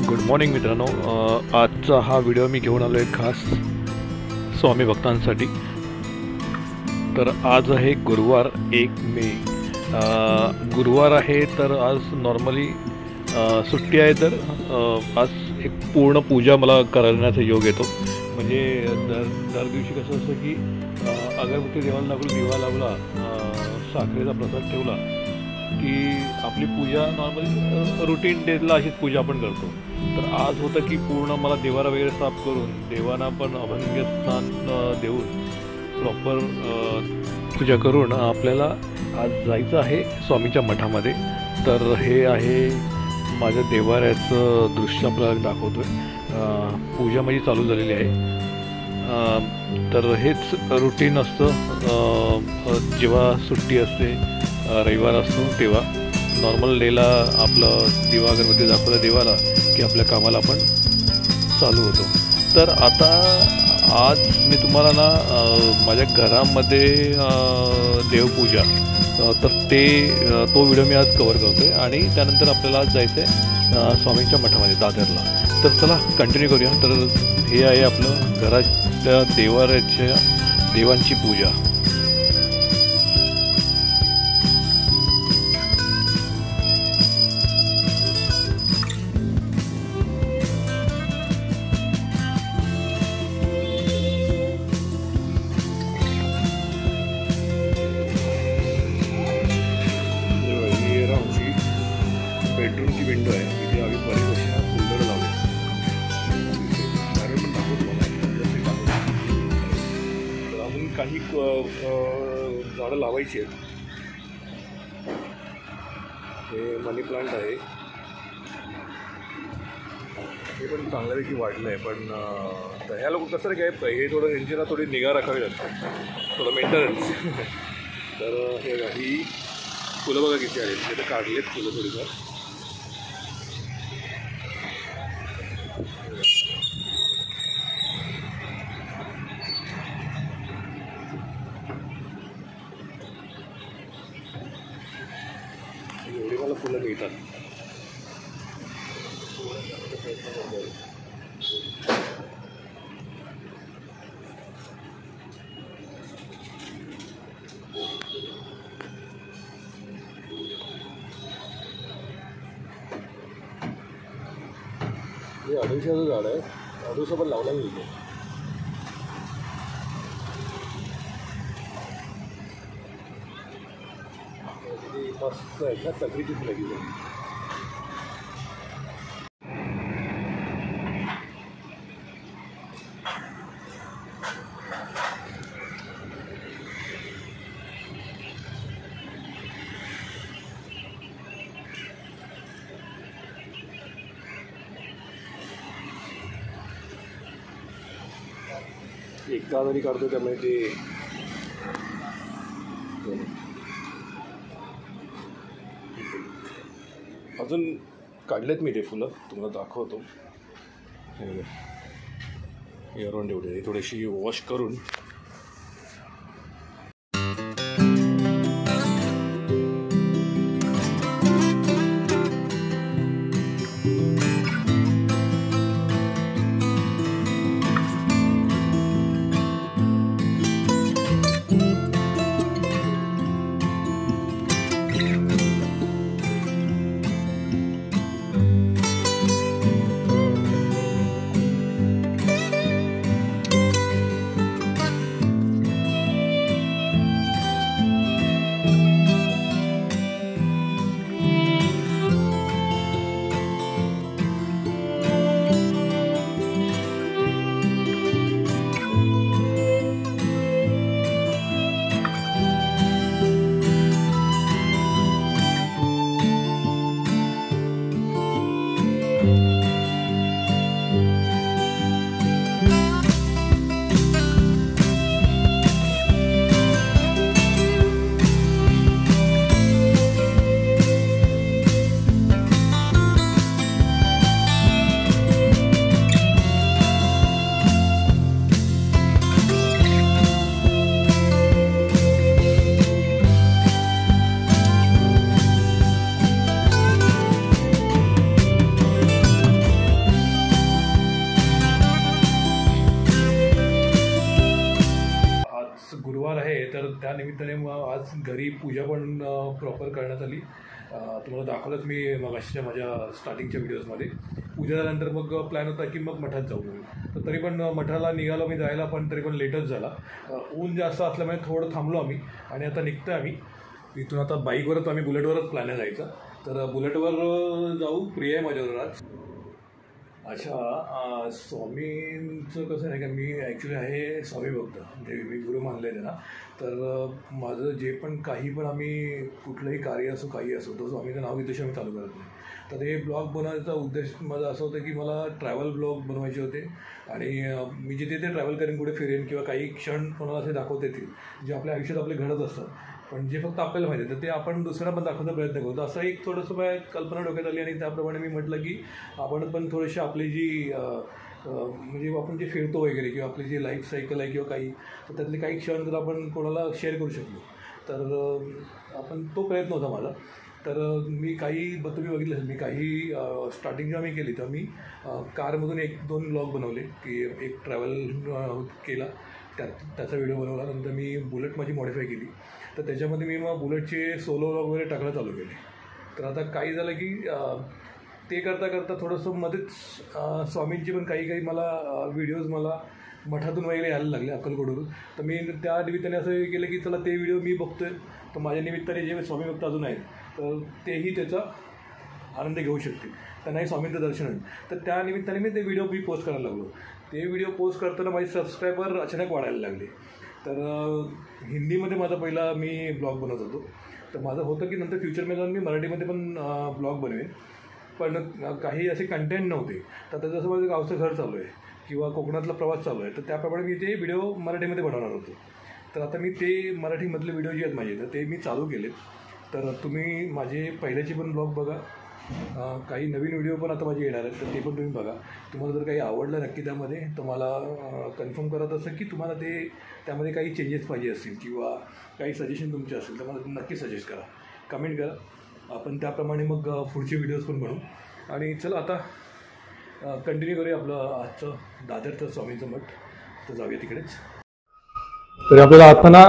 Good morning मित्रांनो. आजचा हा व्हिडिओ मी घेऊन आलो आहे खास स्वामी भक्तांसाठी. तर आज आहे गुरुवार 1 मे. गुरुवार आहे तर आज नॉर्मली सुट्टी आहे. तर आज एक पूर्ण पूजा मला करण्याचा योग येतो. म्हणजे दर दिवशी कसं असतं की अगरबत्ती देवाला लागून दिवा लावला, साखरेचा प्रसाद ठेवला की आपली पूजा नॉर्मली रुटीन डेला अशीच पूजा आपण करतो. तर आज होतं की पूर्ण मला देवारा वगैरे साफ करून देवांना पण अभंग स्नान देऊन प्रॉपर पूजा करून आपल्याला आज जायचं आहे स्वामीच्या मठामध्ये. तर हे आहे माझ्या देवाऱ्याचं दृश्य आपल्याला दाखवतो आहे. पूजा माझी चालू झालेली आहे. तर हेच रुटीन असतं. जेव्हा सुट्टी असते, रविवार असतो, तेव्हा नॉर्मल डेला आपलं दिवा अगरबत्ती दाखवला देवाला की आपल्या कामाला आपण चालू होतो. तर आता आज मी तुम्हाला ना माझ्या घरामध्ये देवपूजा, तर तो व्हिडिओ मी आज कवर करतो आहे. आणि त्यानंतर आपल्याला आज जायचं आहे स्वामींच्या मठामध्ये दादरला. तर चला कंटिन्यू करूया. तर हे आहे आपलं घराच्या देवाऱ्याच्या देवांची पूजा. बेडरूमची विंडो आहे, इथे आम्ही बरेच वर्ष फुलझाडं लावले. कारण पण दाखवतो तर अजून काही झाडं लावायची आहेत. हे मनी प्लांट आहे, हे पण चांगल्यापैकी वाढलं आहे. पण ह्या लोक कसं काय हे थोडं यांची ना थोडी निगा राखावी लागते, थोडं मेंटेनन्स. तर ही फुलं बघा किती आहेत, ते तर काढलेत फुलं थोडीफार. एवढी मला फुलं मिळतात. हे अडुळशाचं झाड आहे, अडुळसा पण लावला मी इथे. मस्त आहे का, तगडीची फुलं गेली. एकदा जरी काढतो त्यामुळे ते अजून काढलेत मी ते फुलं, तुम्हाला दाखवतो. हे अराउंड एवढे थोडीशी वॉश करून तर त्या निमित्ताने मग आज घरी पूजा पण प्रॉपर करण्यात आली. तुम्हाला दाखवलंच मी मगाशीच्या माझ्या स्टार्टिंगच्या व्हिडिओजमध्ये. पूजा झाल्यानंतर मग प्लॅन होता की मग मठात जाऊ म्हणून. तर तरी पण मठाला निघालो मी जायला, पण तरी पण लेटच झाला. ऊन जास्त असल्यामुळे थोडं थांबलो आम्ही आणि आता निघतो आम्ही इथून. आता बाईकवरच आम्ही बुलेटवरच प्लॅन आहे जायचा. तर बुलेटवर जाऊ. प्रिया आहे माझ्यावर आज. अच्छा, स्वामींचं कसं नाही का, मी ॲक्च्युली आहे स्वामी भक्त, म्हणजे मी गुरु मानले त्यांना. तर माझं जे पण काही पण आम्ही कुठलंही कार्य असो काही असो, तो स्वामीचं नाव घेतल्याशिवाय मी चालू करत नाही. तर हे ब्लॉग बनवायचा उद्देश माझा असं होतं की मला ट्रॅव्हल ब्लॉग बनवायचे होते आणि मी जिथे ते ट्रॅव्हल करेन, कुठे फिरेन किंवा काही क्षण कोणाला असे दाखवता येतील जे आपल्या आयुष्यात आपले घडत असतात, पण जे फक्त आपल्याला माहिती आहे, तर ते आपण दुसऱ्यांना पण दाखवण्याचा प्रयत्न करतो. असं एक थोडंसं माझ्या कल्पना डोक्यात आली आणि त्याप्रमाणे मी म्हटलं की आपण पण थोडीशी आपली जी म्हणजे आपण जे फिरतो वगैरे किंवा आपली जी लाईफ सायकल आहे किंवा काही, तर त्यातले काही क्षण जर आपण कोणाला शेअर करू शकलो तर आपण तो प्रयत्न होता माझा. तर मी काही तुम्ही बघितलं, मी काही स्टार्टिंग जेव्हा मी केली तर मी कारमधून 1-2 ब्लॉग बनवले की एक ट्रॅव्हल केला, त्याचा व्हिडिओ बनवला. नंतर मी बुलेट माझी मॉडिफाय केली, तर त्याच्यामध्ये मी मग बुलेटचे सोलो व्लॉग वगैरे टाकायला चालू केले. तर आता काय झालं की ते करता करता थोडंसं मध्येच स्वामींची पण काही मला व्हिडिओज मला मठातून वगैरे यायला लागले, अक्कलकोटवरून. तर मी त्या निमित्ताने असं केलं की चला ते व्हिडिओ मी बघतो आहे, तर माझ्या निमित्ताने जे स्वामी भक्त अजून आहेत तर तेही त्याचा आनंद घेऊ शकतील, त्यांनाही स्वामींचं दर्शन होईल. तर त्या निमित्ताने मी ते व्हिडिओ पोस्ट करायला लागलो. ते व्हिडिओ पोस्ट करताना माझे सबस्क्रायबर अचानक वाढायला लागले. तर हिंदीमध्ये माझा पहिला मी ब्लॉग बनवत होतो. तर माझं होतं की नंतर फ्युचरमध्ये जाऊन मी मराठीमध्ये पण ब्लॉग बनवेन, पण काही असे कंटेंट नव्हते. तर आता जसं माझं गावचं घर चालू आहे किंवा कोकणातला प्रवास चालू आहे, तर त्याप्रमाणे मी ते व्हिडिओ मराठीमध्ये बनवणार होतो. तर आता मी ते मराठीमधले व्हिडिओ जे आहेत माझे, तर ते मी चालू केलेत. तर तुम्ही माझे पहिल्याचे पण ब्लॉग बघा, काही नवीन व्हिडिओ पण आता माझे येणार आहेत, तर ते पण तुम्ही बघा. तुम्हाला जर काही आवडलं नक्की त्यामध्ये, तर मला कन्फर्म करत असं की तुम्हाला त्यामध्ये काही चेंजेस पाहिजे असतील किंवा काही सजेशन तुमचे असेल, तर मला नक्की सजेस्ट करा, कमेंट करा. आपण त्याप्रमाणे मग पुढचे व्हिडिओज पण बनवू. आणि चला आता कंटिन्यू करूया आपलं आजचं दादरचं स्वामींचं मठ. तर जाऊया तिकडेच. तरी आपल्याला आता ना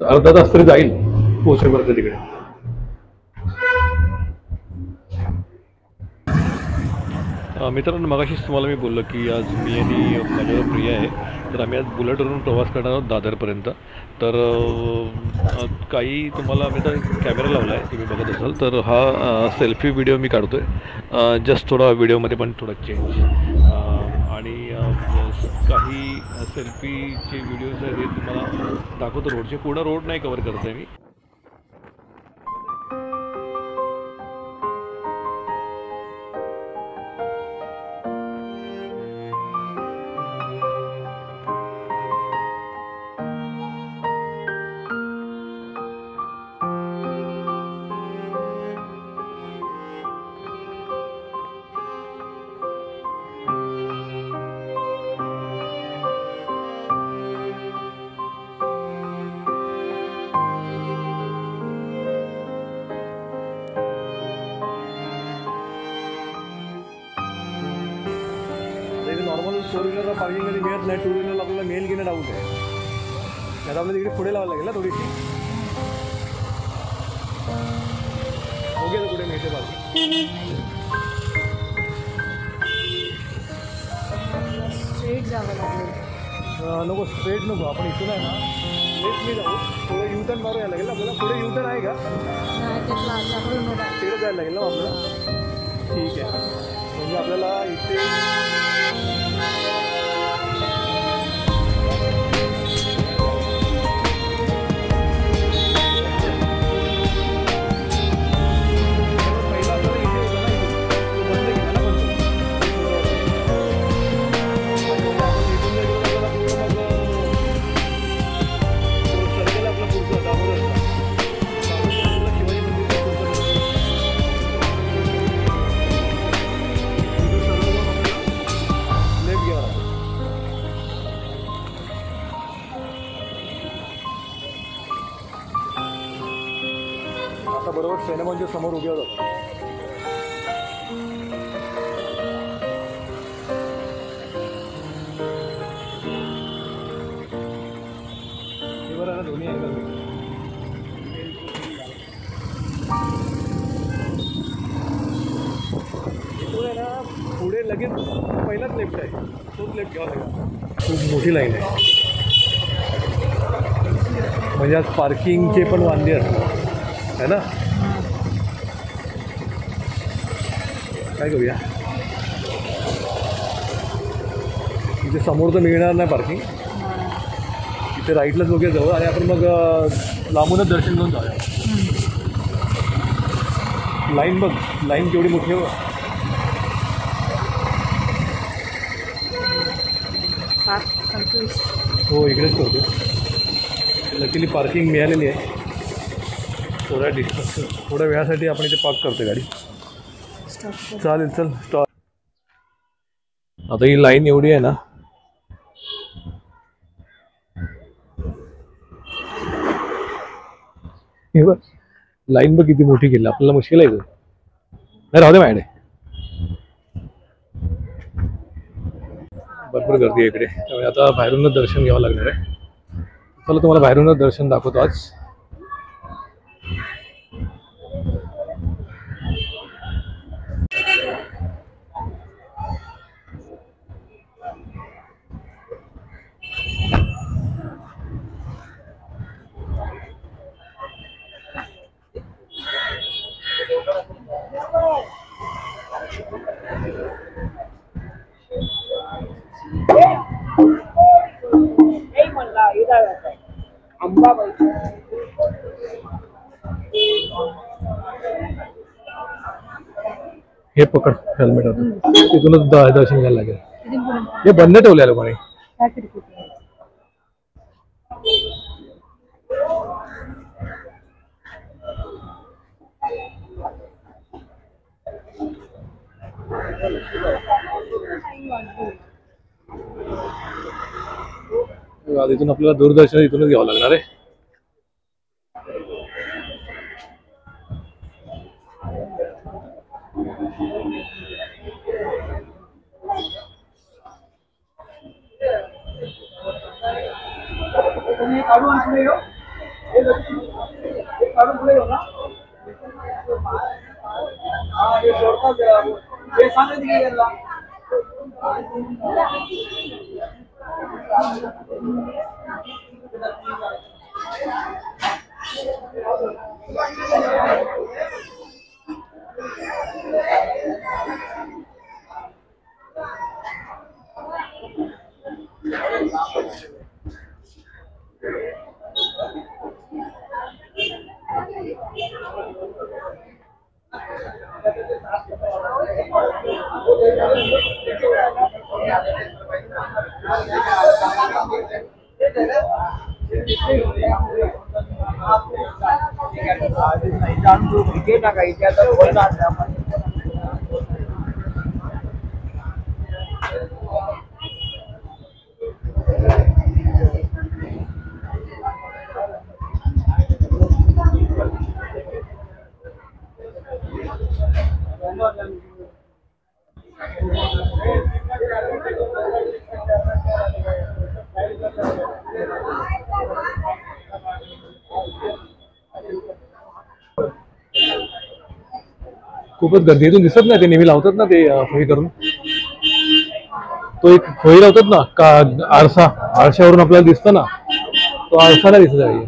अर्धा तास तरी जाईल पोहोचेपर्यंत तिकडे. मित्रांनो, मगाशीच तुम्हाला मी बोललो की आज मी आणि माझ्यावर प्रिया आहे, तर आम्ही आज बुलेटवरून प्रवास करणार आहोत दादरपर्यंत. तर काही तुम्हाला मी तर कॅमेरा लावला आहे, तुम्ही बघत असाल. तर हा सेल्फी व्हिडिओ मी काढतो आहे, जस्ट थोडा व्हिडिओमध्ये पण थोडा चेंज, आणि काही सेल्फीचे व्हिडिओज आहेत हे तुम्हाला दाखवतो. रोडचे पूर्ण रोड नाही कवर करत आहे मी. नॉर्मल 4 व्हीलरला पार्किंगमध्ये मिळत नाही, 2 व्हीलरला आपल्याला मेल घेणं डाऊट आहे. त्यात आपल्याला तिकडे पुढे लावायला लागेल ना थोडीशी. ओके, तर कुठे मिळते पार्किंग. स्ट्रेट जावं लागेल. नको, स्ट्रेट नको, आपण इथून आहे ना लेफ्टने जाऊ. थोडं युटर्न मारू यायला लागेल आपल्याला. पुढे युटर्न आहे का? तिकडे जायला लागेल ना आपल्याला. ठीक आहे, म्हणजे आपल्याला इथे बरोबर सिनेमाच्या समोर उभे होतात. हे बरं ना, दोन्ही आहे. लगेच पहिलाच लेफ्ट आहे, तोच लेफ्ट घ्यावा लागेल. खूप मोठी लाईन आहे, म्हणजे आज पार्किंगचे पण वांदे असतात है ना. काय करूया, इथे समोर तर मिळणार नाही पार्किंग, इथे राईटलाच बघूया जवळ, आणि आपण मग लांबूनच दर्शन घेऊन जाऊया. लाईन बघ, लाईन केवढी मोठी आहे. हो इकडेच करतो. लकीली पार्किंग मिळालेली आहे. थोड्या वेळासाठी आपण इथे पार्क करतो गाडी. चालेल, चल स्टॉप. आता ही लाईन एवढी आहे ना, हे बघ लाईन बघ किती मोठी केली, आपल्याला मुश्किल आहे. नाही राहू दे माझ्याकडे, भरपूर गर्दी आहे इकडे, त्यामुळे आता बाहेरूनच दर्शन घ्यावं लागणार आहे. चला तुम्हाला बाहेरूनच दर्शन दाखवतो आज. हे पकड हेल्मेट, होतं तिथूनच दर्शन घ्यायला लागेल. हे बंद ठेवले लोकांनी. इथून आपल्याला दूरदर्शन इथूनच घ्यावं लागणार आहे. खूपच गर्दी इथून दिसत नाही, ते नेहमी लावतात ना ते हे करून, तो एक होई लावतात ना का आरसा, आरशावरून आपल्याला दिसतं ना, तो आरसा नाही दिसत आहे.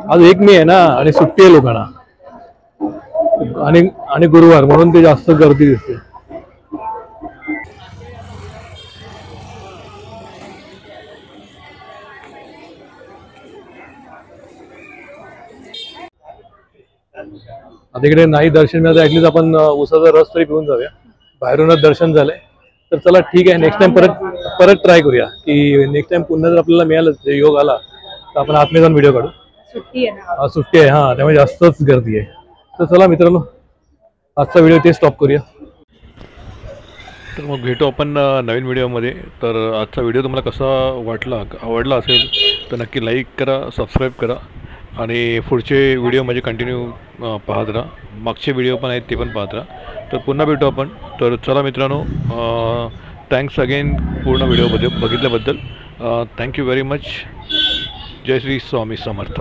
आज 1 मे आहे ना आणि सुट्टी आहे लोकांना आणि गुरुवार म्हणून ते जास्त गर्दी दिसते. आता इकडे नाही दर्शन मिळालं, ऍटलीस्ट आपण उसाचा रस तरी पिऊन जाऊया. बाहेरूनच दर्शन झालंय तर चला ठीक आहे, नेक्स्ट टाइम परत ट्राय करूया की नेक्स्ट टाइम पुन्हा जर आपल्याला मिळालं योग आला तर आपण आतमध्ये जाऊन व्हिडिओ काढू. सुट्टी आहे ना. सुट्टी आहे हा, त्यामुळे जास्तच गर्दी आहे. तर चला मित्रांनो, आजचा व्हिडिओ ते स्टॉप करूया. तर मग भेटू आपण नवीन व्हिडिओमध्ये. तर आजचा व्हिडिओ तुम्हाला कसा वाटला, आवडला असेल तर नक्की लाईक करा, सबस्क्राईब करा आणि पुढचे व्हिडिओ म्हणजे कंटिन्यू पाहत राहा. मागचे व्हिडिओ पण आहेत ते पण पाहत राहा. तर पुन्हा भेटू आपण. तर चला मित्रांनो, थँक्स अगेन पूर्ण व्हिडिओ बघितल्याबद्दल. Thank you very much. जय श्री स्वामी समर्थ.